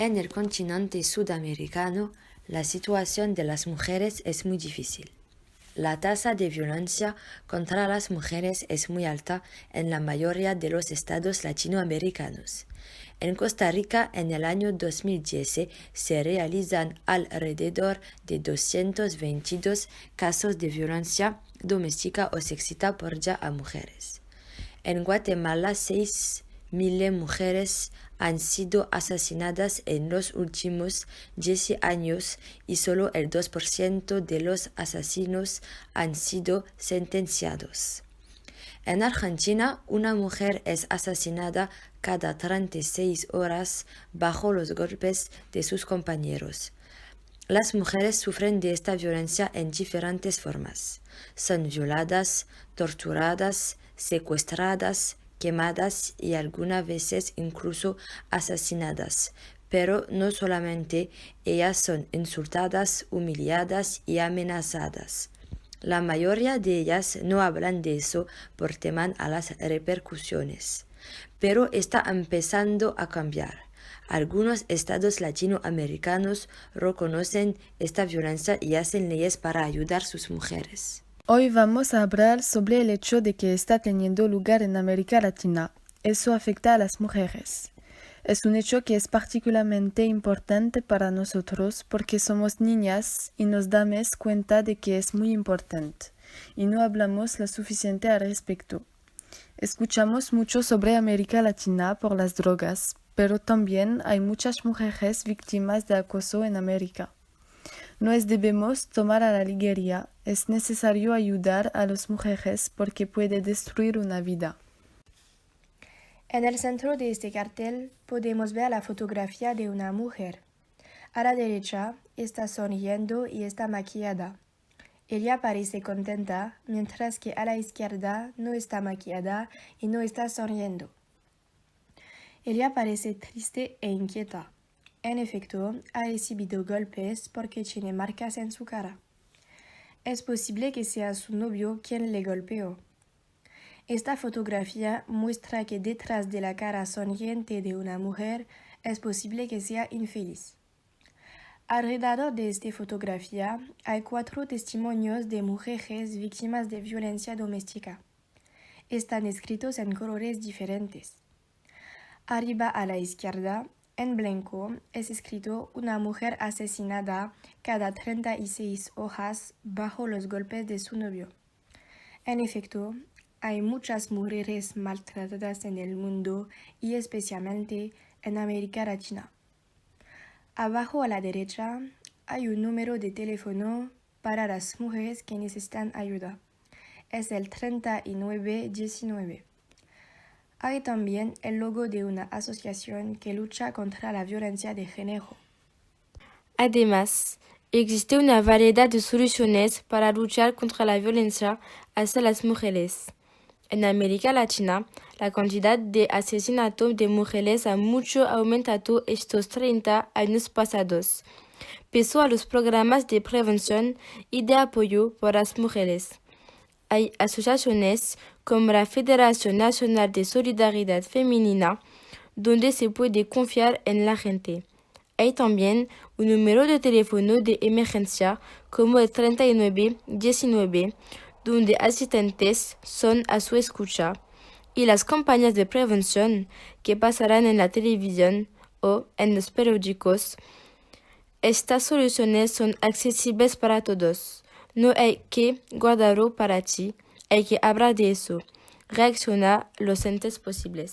En el continente sudamericano, la situación de las mujeres es muy difícil. La tasa de violencia contra las mujeres es muy alta en la mayoría de los estados latinoamericanos. En Costa Rica, en el año 2010, se realizan alrededor de 222 casos de violencia doméstica o sexista por día a mujeres. En Guatemala, 6.000 mujeres han sido asesinadas en los últimos 10 años y solo el 2% de los asesinos han sido sentenciados. En Argentina, una mujer es asesinada cada 36 horas bajo los golpes de sus compañeros. Las mujeres sufren de esta violencia en diferentes formas. Son violadas, torturadas, secuestradas, quemadas y algunas veces incluso asesinadas. Pero no solamente, ellas son insultadas, humilladas y amenazadas. La mayoría de ellas no hablan de eso por temor a las repercusiones. Pero está empezando a cambiar. Algunos estados latinoamericanos reconocen esta violencia y hacen leyes para ayudar a sus mujeres. Hoy vamos a hablar sobre el hecho de que está teniendo lugar en América Latina. Eso afecta a las mujeres. Es un hecho que es particularmente importante para nosotros porque somos niñas y nos damos cuenta de que es muy importante y no hablamos lo suficiente al respecto. Escuchamos mucho sobre América Latina por las drogas, pero también hay muchas mujeres víctimas de acoso en América. No debemos tomar a la ligera, es necesario ayudar a las mujeres porque puede destruir una vida. En el centro de este cartel podemos ver la fotografía de una mujer. A la derecha está sonriendo y está maquillada. Ella parece contenta, mientras que a la izquierda no está maquillada y no está sonriendo. Ella parece triste e inquieta. En efecto, ha recibido golpes porque tiene marcas en su cara. Es posible que sea su novio quien le golpeó. Esta fotografía muestra que detrás de la cara sonriente de una mujer es posible que sea infeliz. Alrededor de esta fotografía hay 4 testimonios de mujeres víctimas de violencia doméstica. Están escritos en colores diferentes. Arriba a la izquierda, en blanco, es escrito una mujer asesinada cada 36 horas bajo los golpes de su novio. En efecto, hay muchas mujeres maltratadas en el mundo y especialmente en América Latina. Abajo a la derecha hay un número de teléfono para las mujeres que necesitan ayuda. Es el 3919. Hay también el logo de una asociación que lucha contra la violencia de género. Además, existe una variedad de soluciones para luchar contra la violencia hacia las mujeres. En América Latina, la cantidad de asesinatos de mujeres ha mucho aumentado estos 30 años pasados, pese a los programas de prevención y de apoyo para las mujeres. Hay asociaciones como la Federación Nacional de Solidaridad Femenina, donde se puede confiar en la gente. Hay también un número de teléfono de emergencia como el 3919, donde asistentes son a su escucha, y las campañas de prevención que pasarán en la televisión o en los periódicos. Estas soluciones son accesibles para todos. No hay que guardarlo para ti, hay que hablar de eso. Reacciona lo antes posible.